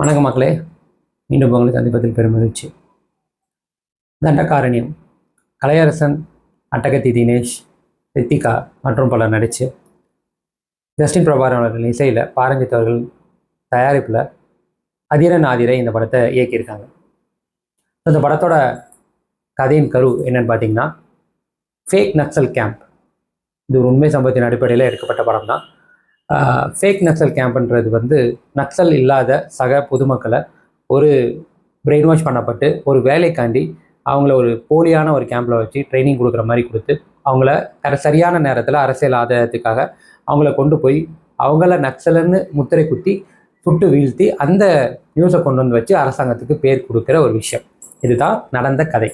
வணக்கம் மக்களே, மீண்டும் உங்களை சந்திப்பதில் பெருமகிழ்ச்சி. தண்டகாரண்யம், கலையரசன், அட்டகத்தி தினேஷ், ரித்திகா மற்றும் பலர் நடித்து ஜஸ்டின் பிரபாகரன் அவர்கள் இசையில் பாரஞ்சித் அவர்கள் தயாரிப்பில் அதிரன் ஆதிரை இந்த படத்தை இயக்கியிருக்காங்க. இந்த படத்தோட கதையின் கரு என்னன்னு பார்த்தீங்கன்னா, ஃபேக் நக்சல் கேம்ப். இது ஒரு உண்மை சம்பவத்தின் அடிப்படையில் எடுக்கப்பட்ட படம் தான். ஃபேக் நக்சல் கேம்ப்ன்றது நக்சல் இல்லாத சக பொதுமக்களை ஒரு பிரெயின் வாஷ் பண்ணப்பட்டு ஒரு வேலைக்காண்டி அவங்கள ஒரு போலியான ஒரு கேம்பில் வச்சு ட்ரைனிங் கொடுக்குற மாதிரி கொடுத்து அவங்கள சரியான நேரத்தில் அரசியல் ஆதாயத்துக்காக அவங்கள கொண்டு போய் அவங்கள நக்சல்னு முத்திரை குத்தி சுட்டு வீழ்த்தி அந்த நியூஸை கொண்டு வந்து வச்சு அரசாங்கத்துக்கு பேர் கொடுக்குற ஒரு விஷயம். இதுதான் நடந்த கதை.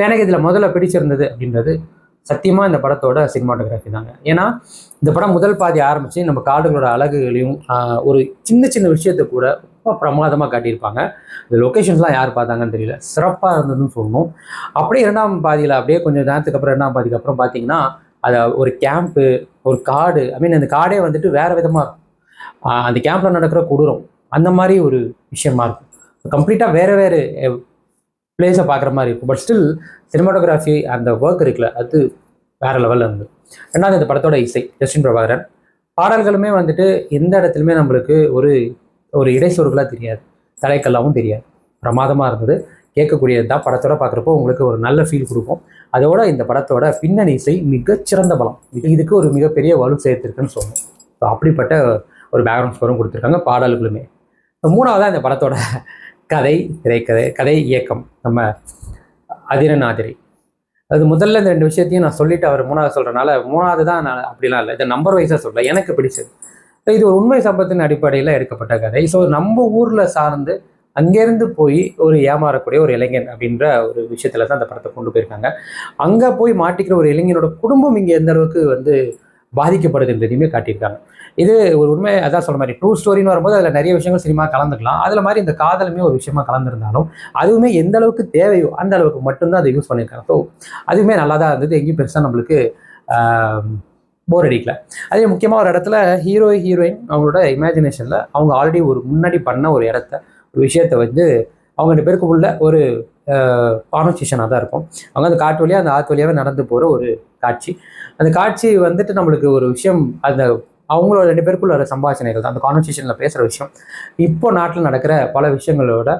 எனக்கு இதில் முதல்ல பிடிச்சிருந்தது அப்படின்றது சத்தியமாக இந்த படத்தோட சினிமாட்டோகிராஃபி தாங்க. ஏன்னா இந்த படம் முதல் பாதி ஆரம்பித்து நம்ம காடுகளோட அழகுகளையும் ஒரு சின்ன சின்ன விஷயத்தை கூட ரொம்ப பிரமாதமாக காட்டியிருப்பாங்க. இந்த லொக்கேஷன்ஸ்லாம் யார் பார்த்தாங்கன்னு தெரியல, சிறப்பாக இருந்ததுன்னு சொல்லணும். அப்படியே இரண்டாம் பாதியில் அப்படியே கொஞ்சம் நேரத்துக்கு அப்புறம் இரண்டாம் பாதிக்கு அப்புறம் பார்த்தீங்கன்னா அதை ஒரு கேம்ப்பு, ஒரு காடு, அந்த காடே வேறு விதமாக இருக்கும். அந்த கேம்பில் நடக்கிற கொடூரம் அந்த மாதிரி ஒரு விஷயமா இருக்கும். கம்ப்ளீட்டாக வேறு பிளேஸை பார்க்குற மாதிரி இருக்கும். பட் ஸ்டில் சினிமாட்டோகிராஃபி அந்த ஒர்க் இருக்குல்ல, அது வேறு லெவலில் இருந்தது. ரெண்டாவது இந்த படத்தோட இசை, ஜஸ்டின் பிரபாகரன். பாடல்களுமே எந்த இடத்துலையுமே நம்மளுக்கு ஒரு ஒரு இடைச்சொருகளாக தெரியாது, தலைக்கல்லாவும் தெரியாது, பிரமாதமாக இருந்தது. கேட்கக்கூடியது தான். படத்தோட பார்க்குறப்போ உங்களுக்கு ஒரு நல்ல ஃபீல் கொடுக்கும். அதோட இந்த படத்தோட பின்னணி இசை மிகச்சிறந்த பலம். இதுக்கு ஒரு மிகப்பெரிய வலு சேர்த்துருக்குன்னு சொல்லணும். ஸோ அப்படிப்பட்ட ஒரு பேக்ரவுண்ட் ஸ்கோரும் கொடுத்துருக்காங்க, பாடல்களுமே. மூணாவதாக இந்த படத்தோட கதை இயக்கம் நம்ம அதிரன் ஆதிரை. அது முதல்ல இந்த ரெண்டு விஷயத்தையும் நான் சொல்லிட்டு அவர் மூணாவது சொல்கிறனால மூணாவது தான் நான் அப்படிலாம் இல்லை, இதை நம்பர் வைஸாக சொல்ல எனக்கு பிடிச்சது. இது ஒரு உண்மை சம்பவத்தின் அடிப்படையில் எடுக்கப்பட்ட கதை. ஸோ நம்ம ஊரில் சார்ந்து அங்கேருந்து போய் ஒரு ஏமாறக்கூடிய ஒரு இளைஞன் அப்படின்ற ஒரு விஷயத்தில் தான் அந்த படத்தை கொண்டு போயிருக்காங்க. அங்கே போய் மாட்டிக்கிற ஒரு இளைஞனோட குடும்பம் இங்கே எந்த அளவுக்கு பாதிக்கப்படுதுன்றதையுமே காட்டியிருக்காங்க. இது ஒரு உண்மை, அதான் சொல்ல மாதிரி ட்ரூ ஸ்டோரின்னு வரும்போது அதில் நிறைய விஷயங்கள் சினிமா கலந்துக்கலாம். அதில் மாதிரி இந்த காதலுமே ஒரு விஷயமா கலந்துருந்தாலும் அதுவுமே எந்த அளவுக்கு தேவையோ அந்த அளவுக்கு மட்டும்தான் அதை யூஸ் பண்ணியிருக்காங்க. ஸோ அதுவுமே நல்லா தான் இருந்தது, எங்கேயும் பெருசாக நம்மளுக்கு போர் அடிக்கல. அதே முக்கியமாக ஒரு இடத்துல ஹீரோயின் அவங்களோட இமேஜினேஷனில் அவங்க ஆல்ரெடி ஒரு முன்னாடி பண்ண ஒரு விஷயத்தை அவங்க ரெண்டு பேருக்கு உள்ள ஒரு கான்வர்சேஷனாக தான் இருக்கும். அவங்க அந்த காட்டு வழியாக அந்த ஆற்று வழியாகவே நடந்து போகிற ஒரு காட்சி. அந்த காட்சி நம்மளுக்கு ஒரு விஷயம், அந்த அவங்களோட ரெண்டு பேருக்குள்ள வர சம்பாஷணைகள் தான், அந்த கான்வர்சேஷனில் பேசுகிற விஷயம் இப்போ நாட்டில் நடக்கிற பல விஷயங்களோட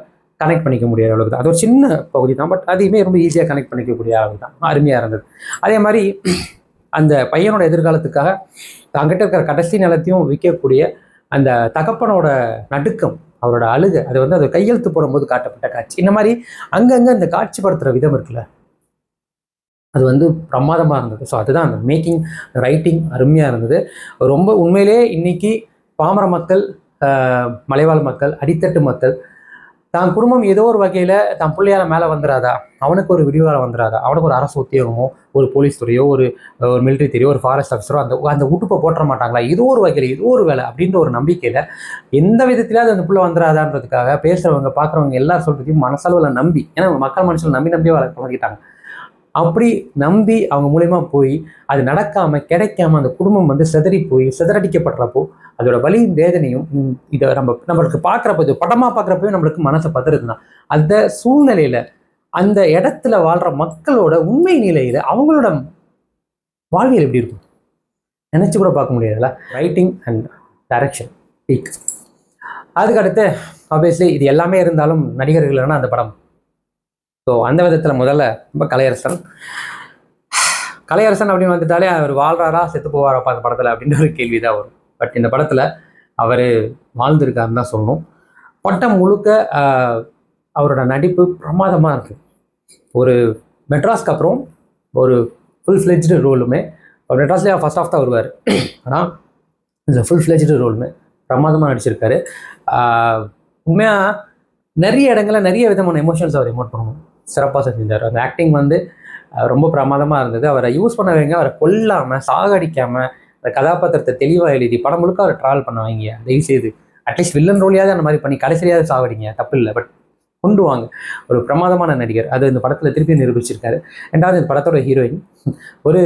கனெக்ட் பண்ணிக்க முடியாத அளவுக்கு தான். அது ஒரு சின்ன பகுதி தான், பட் அதையுமே ரொம்ப ஈஸியாக கனெக்ட் பண்ணிக்கக்கூடிய அளவுக்கு தான், அருமையாக இருந்தது. அதே மாதிரி அந்த பையனோட எதிர்காலத்துக்காக அங்கிட்ட இருக்கிற கடைசி நிலத்தையும் விற்கக்கூடிய அந்த தகப்பனோட நடுக்கம், அவரோட அழுகை, அது கையெழுத்து போடும்போது காட்டப்பட்ட காட்சி. இந்த மாதிரி அங்கங்கே இந்த காட்சிப்படுத்துகிற விதம் இருக்குல்ல, அது பிரமாதமாக இருந்தது. ஸோ அதுதான் அந்த மேக்கிங், ரைட்டிங் அருமையாக இருந்தது. ரொம்ப உண்மையிலே இன்னைக்கு பாமர மக்கள், மலைவாழ் மக்கள், அடித்தட்டு மக்கள் தான் குடும்பம் ஏதோ ஒரு வகையில் தான் பிள்ளையால மேலே வந்துடாதா, அவனுக்கு ஒரு விடிவாரம் வந்துடாதா, அவனுக்கு ஒரு அரசு உத்தியோகமோ ஒரு போலீஸ் துறையோ ஒரு மிலிட்ரி துறையோ ஒரு ஃபாரஸ்ட் ஆஃபீஸரோ அந்த உடுப்பை போட்டுற மாட்டாங்களா, ஏதோ ஒரு வகையில் ஏதோ ஒரு வேலை அப்படின்ற ஒரு நம்பிக்கையில் எந்த விதத்திலாவது அந்த பிள்ளை வந்துடாதான்றதுக்காக பேசுகிறவங்க பார்க்குறவங்க எல்லாரும் சொல்கிறதையும் மனசளவில் நம்பி, ஏன்னா மக்கள் மனுஷன் நம்பி வளர்க்கிட்டாங்க. அப்படி நம்பி அவங்க மூலயமா போய் அது நடக்காமல் கிடைக்காம அந்த குடும்பம் சிதறடிக்கப்படுறப்போ அதோட வலியும் வேதனையும் இதை நம்மளுக்கு பார்க்குறப்போ, இது படமாக பார்க்குறப்போ நம்மளுக்கு மனசை பதறுதுன்னா, அந்த சூழ்நிலையில் அந்த இடத்துல வாழ்கிற மக்களோட உண்மை நிலையில் அவங்களோட வாழ்வியல் எப்படி இருக்கும் நினச்சி கூட பார்க்க முடியாதுல்ல. Writing and direction peak. அதுக்கடுத்து ஆப்வியஸ்லி இது எல்லாமே இருந்தாலும் நடிகர்கள் இல்லைன்னா அந்த படம். ஸோ அந்த விதத்தில் முதல்ல ரொம்ப கலையரசன் அப்படின்னு வந்துட்டாலே அவர் வாழ்றாரா செத்து போவாரப்பா அந்த படத்தில் அப்படின்ற ஒரு கேள்வி தான் வரும். பட் இந்த படத்தில் அவர் வாழ்ந்திருக்காருன்னு தான் சொல்லணும். பட்டம் முழுக்க அவரோட நடிப்பு பிரமாதமாக இருக்குது. ஒரு மெட்ராஸ்க்கு அப்புறம் ஒரு ஃபுல் ஃப்ளெஜ்டு ரோலுமே, அவர் மெட்ராஸ்லேயே ஃபர்ஸ்ட் ஆஃப் தான் வருவார், ஆனால் இந்த ஃபுல் ஃப்ளெஜ்டு ரோலுமே பிரமாதமாக நடிச்சிருக்காரு. உண்மையாக நிறைய இடங்களில் நிறைய விதமான எமோஷன்ஸ் அவர் எமோட் பண்ணணும், சிறப்பாக செஞ்சிருந்தார். அந்த ஆக்டிங் ரொம்ப பிரமாதமாக இருந்தது. அவரை யூஸ் பண்ண வைங்க, அவரை கொல்லாமல் சாகடிக்காமல் அந்த கதாபாத்திரத்தை தெளிவாக எழுதி படம் முழுக்க அவரை ட்ராவல் பண்ண வைங்க. தயவு செய்து அட்லீஸ்ட் வில்லன் ரோலியாவது அந்த மாதிரி பண்ணி கடைசியாவது சாகடிங்க, தப்பு இல்லை, பட் கொண்டு வாங்க. ஒரு பிரமாதமான நடிகர், அது இந்த படத்தில் திருப்பி நிரூபிச்சிருக்காரு. ரெண்டாவது இந்த படத்தோட ஹீரோயின் ஒரு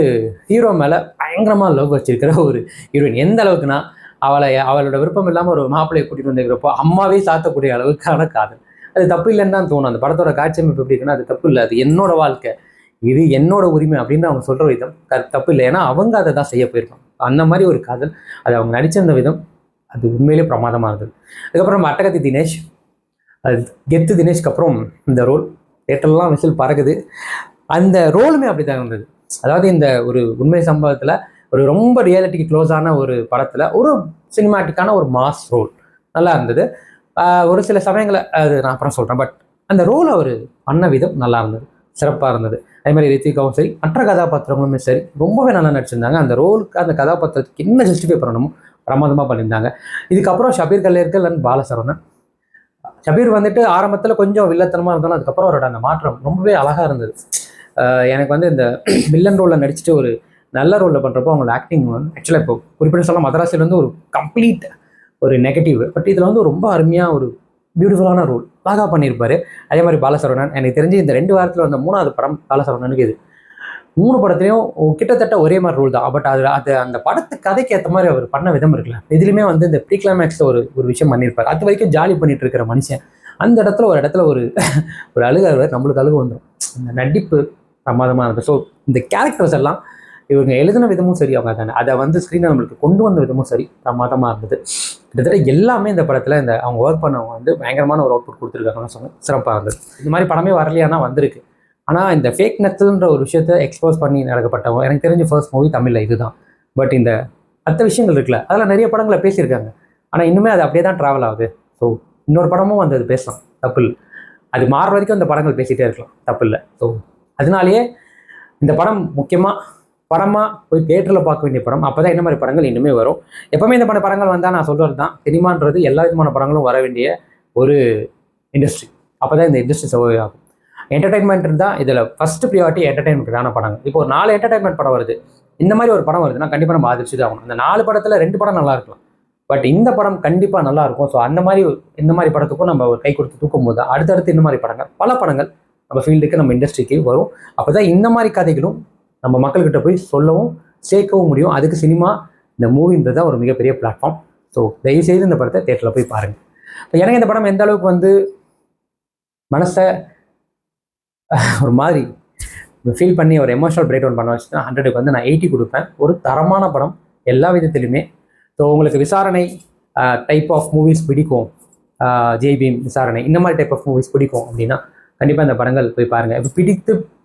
ஹீரோ மேலே பயங்கரமாக லவ் வச்சிருக்கிற ஒரு ஹீரோயின். எந்த அளவுக்குன்னா அவளோட விருப்பம் இல்லாமல் ஒரு மாப்பிள்ளையை கூட்டிகிட்டு வந்துக்கிறப்போ அம்மாவே சாத்தக்கூடிய அளவுக்கான காதல். அது தப்பு இல்லைன்னு தான் தோணும். அந்த படத்தோட காட்சி அமைப்பு எப்படி இருக்குன்னா, அது தப்பு இல்லை, அது என்னோட வாழ்க்கை, இது என்னோட உரிமை அப்படின்னு அவங்க சொல்கிற விதம் தப்பு இல்லை. ஏன்னா அவங்க அதை தான் செய்ய போயிருக்காங்க. அந்த மாதிரி ஒரு காதல், அது அவங்க நடிச்சிருந்த விதம், அது உண்மையிலே பிரமாதமாக இருந்தது. அதுக்கப்புறம் அட்டகத்தி தினேஷ், அது கெத்து தினேஷ்க்கு அப்புறம் இந்த ரோல் தேட்டர்லாம் விசில் பறக்குது. அந்த ரோலுமே அப்படி தான் இருந்தது. அதாவது இந்த ஒரு உண்மை சம்பவத்தில் ஒரு ரொம்ப ரியாலிட்டிக்கு க்ளோஸான ஒரு படத்தில் ஒரு சினிமாட்டிக்கான ஒரு மாஸ் ரோல் நல்லா இருந்தது. ஒரு சில சமயங்களை அது நான் அப்புறம் சொல்கிறேன். பட் அந்த ரோல் அவர் பண்ண விதம் நல்லா இருந்தது, சிறப்பாக இருந்தது. அதே மாதிரி ரித்திகாவும் சரி, மற்ற கதாபாத்திரங்களுமே சரி ரொம்பவே நல்லா நடிச்சிருந்தாங்க. அந்த ரோலுக்கு அந்த கதாபாத்திரத்துக்கு என்ன ஜஸ்டிஃபை பண்ணணுமோ பிரமாதமாக பண்ணியிருந்தாங்க. இதுக்கப்புறம் ஷபீர் கல்லேர்கள் அண்ட் பாலசரவணன். ஷபீர் வந்துட்டு ஆரம்பத்தில் கொஞ்சம் வில்லத்தனமாக இருந்தாலும் அதுக்கப்புறம் அவரோட அந்த மாற்றம் ரொம்பவே அழகாக இருந்தது. எனக்கு வந்து இந்த வில்லன் ரோலில் நடிச்சுட்டு ஒரு நல்ல ரோலில் பண்ணுறப்போ அவங்களோட ஆக்டிங் வந்து ஆக்சுவலாக இப்போ குறிப்பிட்ட சொல்ல மதராசியில் வந்து ஒரு கம்ப்ளீட் ஒரு நெகட்டிவ், பட் இதில் வந்து ரொம்ப அருமையாக ஒரு பியூட்டிஃபுல்லான ரோல் அழகாக பண்ணியிருப்பார். அதே மாதிரி பாலசரவணன், எனக்கு தெரிஞ்சு இந்த 2 வாரத்தில் வந்த 3வது படம் பாலசரவணனுக்கு இது. 3 படத்துலையும் கிட்டத்தட்ட ஒரே மாதிரி ரோல் தான். பட் அது அந்த படத்து கதைக்கு ஏற்ற மாதிரி அவர் பண்ண விதம் இருக்குல்ல, இதுலையுமே வந்து இந்த ப்ரீ கிளைமேக்ஸில் ஒரு விஷயம் பண்ணியிருப்பார். அது வரைக்கும் ஜாலி பண்ணிட்டு இருக்கிற மனுஷன் அந்த இடத்துல ஒரு இடத்துல ஒரு அழுகார், நம்மளுக்கு அழுகு வந்துடும். அந்த நடிப்பு பிரமாதமாக இருந்தது. ஸோ இந்த கேரக்டர்ஸ் எல்லாம் இவங்க எழுதின விதமும் சரி, அவங்க தானே அதை வந்து ஸ்க்ரீனை நம்மளுக்கு கொண்டு வந்த விதமும் சரி பிரமாதமாக இருந்தது. கிட்டத்தட்ட எல்லாமே இந்த படத்தில் இந்த அவங்க ஒர்க் பண்ணவங்க வந்து பயங்கரமான ஒரு அவுட்புட் கொடுத்துருக்காங்கன்னு சொன்னேன், சிறப்பாக இருந்தது. இந்த மாதிரி படமே வரலையானா வந்திருக்கு. ஆனால் இந்த ஃபேக் நெத்துன்ற ஒரு விஷயத்தை எக்ஸ்போஸ் பண்ணி நடக்கப்பட்டவங்க, எனக்கு தெரிஞ்ச ஃபர்ஸ்ட் மூவி தமிழில் இதுதான். பட் இந்த மற்ற விஷயங்கள் இருக்குல்ல, அதெல்லாம் நிறைய படங்களை பேசியிருக்காங்க. ஆனால் இன்னுமே அது அப்படியே தான் ட்ராவல் ஆகுது. ஸோ இன்னொரு படமும் வந்து அது பேசலாம், தப்பு இல்லை. அது மாறுற வரைக்கும் அந்த படங்கள் பேசிகிட்டே இருக்கலாம், தப்பு இல்லை. ஸோ அதனாலேயே இந்த படம் முக்கியமாக படமாக போய் தியேட்டரில் பார்க்க வேண்டிய படம். அப்போ தான் இந்த மாதிரி படங்கள் இன்னுமே வரும். எப்போவுமே இந்த மாதிரி படங்கள் வந்தால் நான் சொல்கிறது தான், சினிமான்றது எல்லா விதமான படங்களும் வர வேண்டிய ஒரு இண்டஸ்ட்ரி. அப்போ தான் இந்த இண்டஸ்ட்ரி சர்வை ஆகும். என்டர்டைன்மெண்ட் இருந்தால் இதில் ஃபஸ்ட்டு ப்ரியாரிட்டி என்டர்டைன்மெண்ட்டான படங்கள். இப்போ ஒரு 4 என்டர்டைன்மெண்ட் படம் வருது, இந்த மாதிரி ஒரு படம் வருதுன்னா கண்டிப்பாக நம்ம ஆதரிச்சு தான் ஆகணும். அந்த 4 படத்தில் 2 படம் நல்லா இருக்கலாம், பட் இந்த படம் கண்டிப்பாக நல்லா இருக்கும். ஸோ அந்த மாதிரி இந்த மாதிரி படத்துக்கும் நம்ம ஒரு கை கொடுத்து தூக்கும் போது அடுத்தடுத்து இந்த மாதிரி படங்கள் பல படங்கள் நம்ம ஃபீல்டுக்கு நம்ம இண்டஸ்ட்ரிக்கு வரும். அப்போ தான் இந்த மாதிரி கதைகளும் நம்ம மக்கள்கிட்ட போய் சொல்லவும் சேர்க்கவும் முடியும். அதுக்கு சினிமா இந்த மூவின்றது தான் ஒரு மிகப்பெரிய பிளாட்ஃபார்ம். ஸோ தயவுசெய்து இந்த படத்தை தியேட்டரில் போய் பாருங்கள். இப்போ எனக்கு இந்த படம் எந்த அளவுக்கு வந்து மனசை ஒரு மாதிரி ஃபீல் பண்ணி ஒரு எமோஷனல் பிரேக் டவுன் பண்ண வச்சுன்னா 100க்கு வந்து நான் 80 கொடுப்பேன். ஒரு தரமான படம் எல்லா விதத்துலையுமே. ஸோ உங்களுக்கு விசாரணை டைப் ஆஃப் மூவிஸ் பிடிக்கும், ஜெய்பீம் விசாரணை இந்த மாதிரி டைப் ஆஃப் மூவிஸ் பிடிக்கும் அப்படின்னா கண்டிப்பாக இந்த படங்கள் போய் பாருங்கள். இப்போ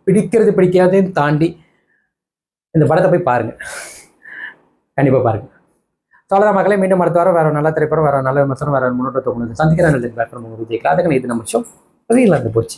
பிடிக்கிறது பிடிக்காதேன்னு தாண்டி இந்த படத்தை போய் பாருங்கள், கண்டிப்பாக பாருங்கள். சோழ மக்களை மீண்டும் அடுத்த வாரம் வேறு நல்ல திரைப்படம், வேறு நல்ல விமர்சனம், வேறு முன்னோட்டத்தை கொண்டு சந்திக்கிறேன். பிளாட்ஃபார்ம் விஜய்க்கு அதுக்கு இது நம்ம ஷோ இல்லாத போச்சு.